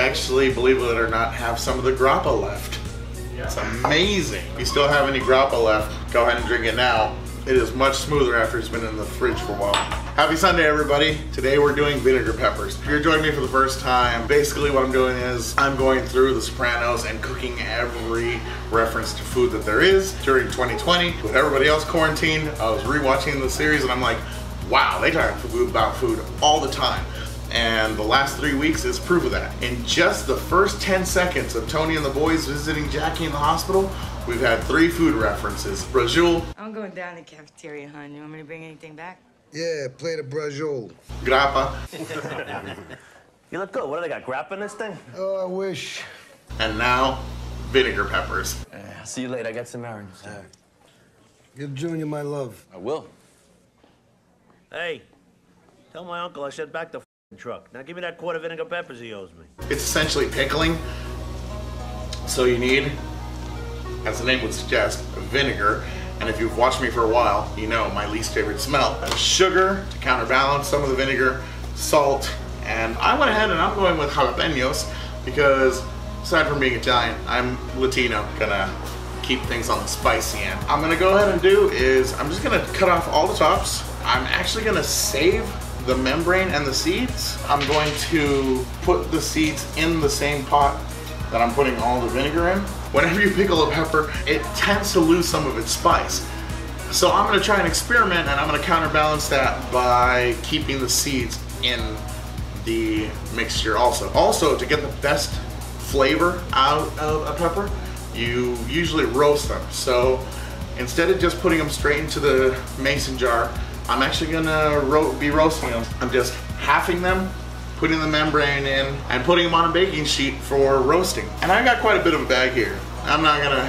actually, believe it or not, have some of the grappa left. It's amazing. If you still have any grappa left, go ahead and drink it now. It is much smoother after it's been in the fridge for a while. Happy Sunday, everybody. Today we're doing vinegar peppers. If you're joining me for the first time, basically what I'm doing is I'm going through the Sopranos and cooking every reference to food that there is. During 2020, with everybody else quarantined, I was rewatching the series and I'm like, wow, they talk about food all the time. And the last 3 weeks is proof of that. In just the first 10 seconds of Tony and the boys visiting Jackie in the hospital, we've had 3 food references. Brajul. I'm going down to the cafeteria, hon. You want me to bring anything back? Yeah, plate of brajol. Grappa. You look good. What do they got, grappa in this thing? Oh, I wish. And now, vinegar peppers. I'll see you later. I got some errands. Give Junior my love. I will. Hey, tell my uncle I sent back the truck. Now give me that quart of vinegar peppers he owes me. It's essentially pickling. So you need, as the name would suggest, vinegar. And if you've watched me for a while, you know my least favorite smell. Sugar to counterbalance some of the vinegar, salt, and I went ahead and I'm going with jalapenos because aside from being Italian, I'm Latino, gonna keep things on the spicy end. I'm gonna go ahead and do is I'm just gonna cut off all the tops. I'm actually gonna save the membrane and the seeds. I'm going to put the seeds in the same pot that I'm putting all the vinegar in. Whenever you pickle a pepper, it tends to lose some of its spice. So I'm gonna try and experiment and I'm gonna counterbalance that by keeping the seeds in the mixture also. Also, to get the best flavor out of a pepper, you usually roast them. So instead of just putting them straight into the mason jar, I'm actually gonna be roasting them. I'm just halving them, putting the membrane in, and putting them on a baking sheet for roasting. And I got quite a bit of a bag here. I'm not gonna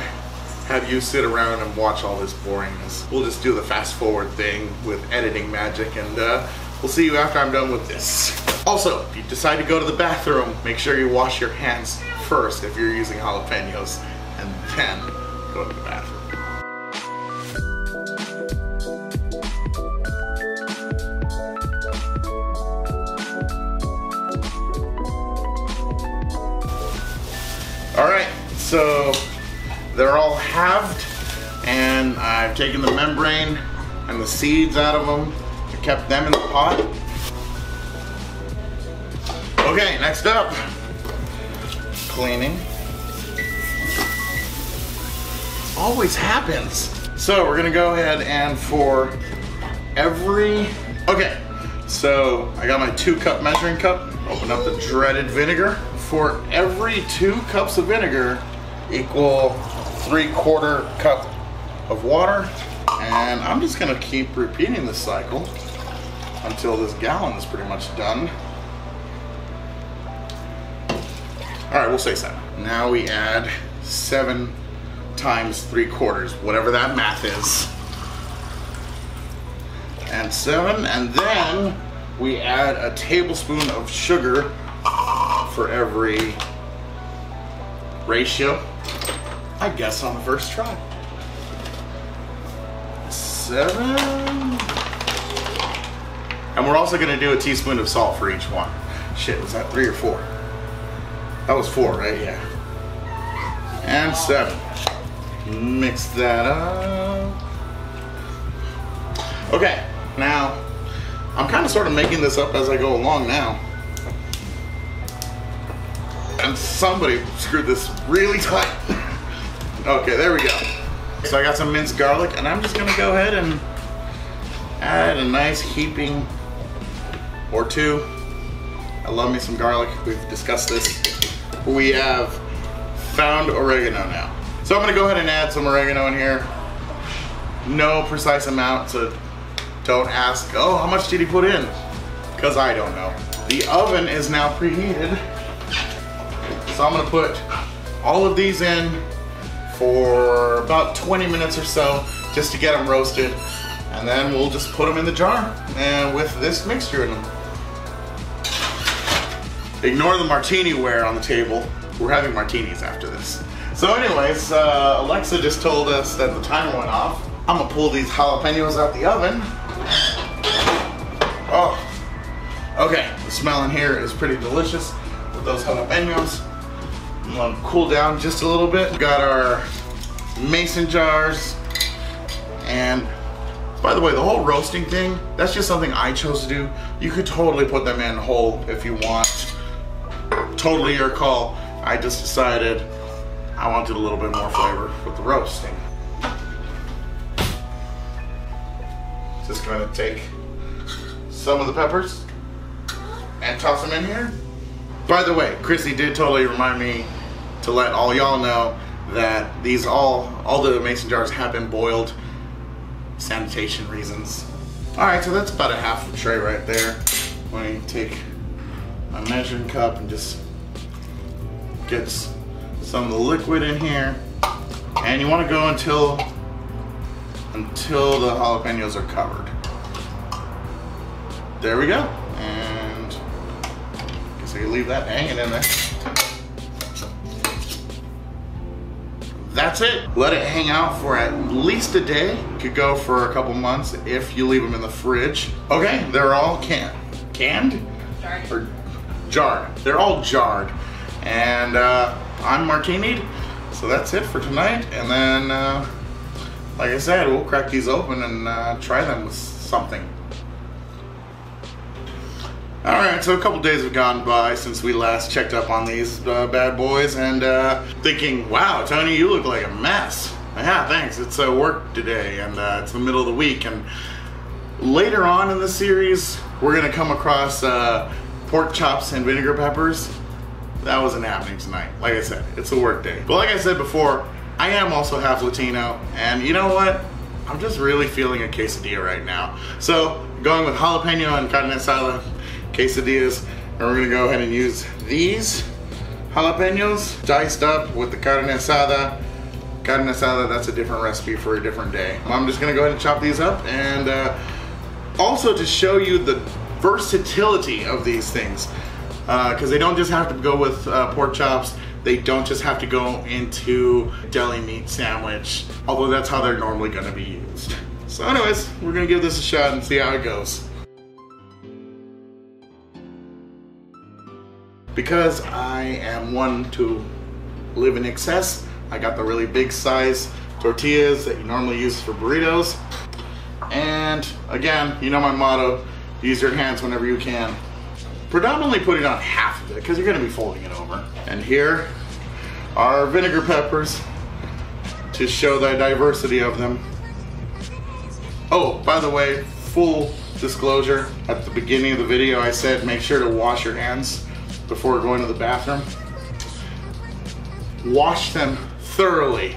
have you sit around and watch all this boringness. We'll just do the fast forward thing with editing magic, and we'll see you after I'm done with this. Also, if you decide to go to the bathroom, make sure you wash your hands first if you're using jalapenos, and then go to the bathroom. All right, so they're all halved, and I've taken the membrane and the seeds out of them. I kept them in the pot. Okay, next up, cleaning. Always happens. So we're gonna go ahead and for every, okay, so I got my 2-cup measuring cup, open up the dreaded vinegar. For every 2 cups of vinegar equal 3/4 cup of water. And I'm just gonna keep repeating this cycle until this gallon is pretty much done. All right, we'll say 7. Now we add 7 times 3/4, whatever that math is. And 7, and then we add a tablespoon of sugar for every ratio. I guess on the first try. 7. And we're also gonna do a teaspoon of salt for each one. Shit, was that 3 or 4? That was 4, right? Yeah. And 7. Mix that up. Okay, now I'm kind of sort of making this up as I go along now. And somebody screwed this really tight. Okay, there we go. So I got some minced garlic, and I'm just gonna go ahead and add a nice heaping or 2. I love me some garlic. We've discussed this. We have found oregano now. So I'm gonna go ahead and add some oregano in here. No precise amount, so don't ask, oh, how much did he put in? Because I don't know. The oven is now preheated. So I'm gonna put all of these in for about 20 minutes or so, just to get them roasted. And then we'll just put them in the jar and with this mixture in them. Ignore the martini ware on the table. We're having martinis after this. So anyways, Alexa just told us that the timer went off. I'm gonna pull these jalapenos out the oven. Oh, okay, the smell in here is pretty delicious. those jalapenos. Let them cool down just a little bit. We got our mason jars. And by the way, the whole roasting thing, that's just something I chose to do. You could totally put them in whole if you want. Totally your call. I just decided I wanted a little bit more flavor with the roasting. Just going to take some of the peppers and toss them in here. By the way, Chrissy did totally remind me to let all y'all know that these all the mason jars have been boiled. Sanitation reasons. Alright, so that's about a half a tray right there. I'm going to take my measuring cup and just get some of the liquid in here. And you want to go until the jalapenos are covered. There we go. And I guess I can leave that hanging in there. That's it. Let it hang out for at least a day. Could go for a couple months if you leave them in the fridge. Okay, they're all canned? Jarred. Or jarred. They're all jarred. And I'm martini'd. So that's it for tonight. And then, like I said, we'll crack these open and try them with something. Alright, so a couple days have gone by since we last checked up on these bad boys, and thinking, wow, Tony, you look like a mess. Yeah, thanks. It's work today, and it's the middle of the week, and later on in the series, we're going to come across pork chops and vinegar peppers. That wasn't happening tonight. Like I said, it's a work day. But like I said before, I am also half Latino, and you know what? I'm just really feeling a quesadilla right now. So, going with jalapeno and carne asada quesadillas, and we're gonna go ahead and use these jalapenos diced up with the carne asada. Carne asada, that's a different recipe for a different day. I'm just gonna go ahead and chop these up, and also to show you the versatility of these things, because they don't just have to go with pork chops. They don't just have to go into deli meat sandwich, although that's how they're normally gonna be used. So anyways, we're gonna give this a shot and see how it goes. Because I am one to live in excess, I got the really big size tortillas that you normally use for burritos. And again, you know my motto, use your hands whenever you can. Predominantly put it on half of it because you're gonna be folding it over. And here are vinegar peppers to show the diversity of them. Oh, by the way, full disclosure, at the beginning of the video I said make sure to wash your hands before going to the bathroom. Wash them thoroughly,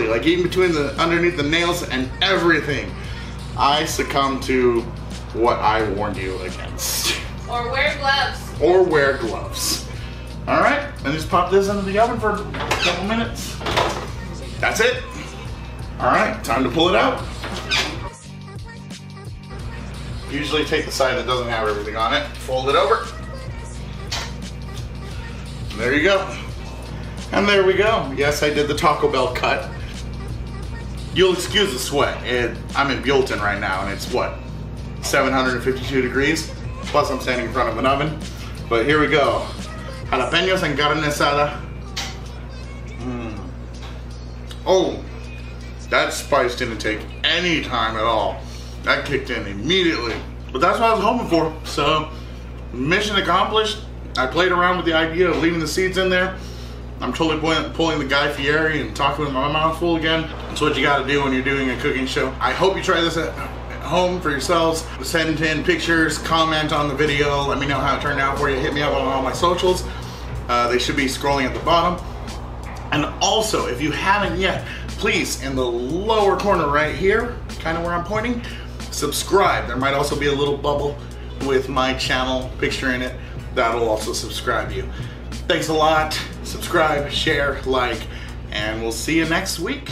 like even between underneath the nails and everything. I succumb to what I warned you against. Or wear gloves. Or wear gloves. All right, and just pop this into the oven for a couple minutes. That's it. All right, time to pull it out. Usually take the side that doesn't have everything on it, fold it over. There you go. And there we go. Yes, I did the Taco Bell cut. You'll excuse the sweat. I'm in Belton right now, and it's what, 752 degrees? Plus I'm standing in front of an oven. But here we go. Jalapenos and carne asada. Oh, that spice didn't take any time at all. That kicked in immediately. But that's what I was hoping for. So, mission accomplished. I played around with the idea of leaving the seeds in there. I'm totally pulling the Guy Fieri and talking with my mouth full again. That's what you gotta do when you're doing a cooking show. I hope you try this at home for yourselves. Send in pictures, comment on the video, let me know how it turned out for you. Hit me up on all my socials. They should be scrolling at the bottom. And also, if you haven't yet, please, in the lower corner right here, kind of where I'm pointing, subscribe. There might also be a little bubble with my channel picture in it. That'll also subscribe you. Thanks a lot. Subscribe, share, like, and we'll see you next week.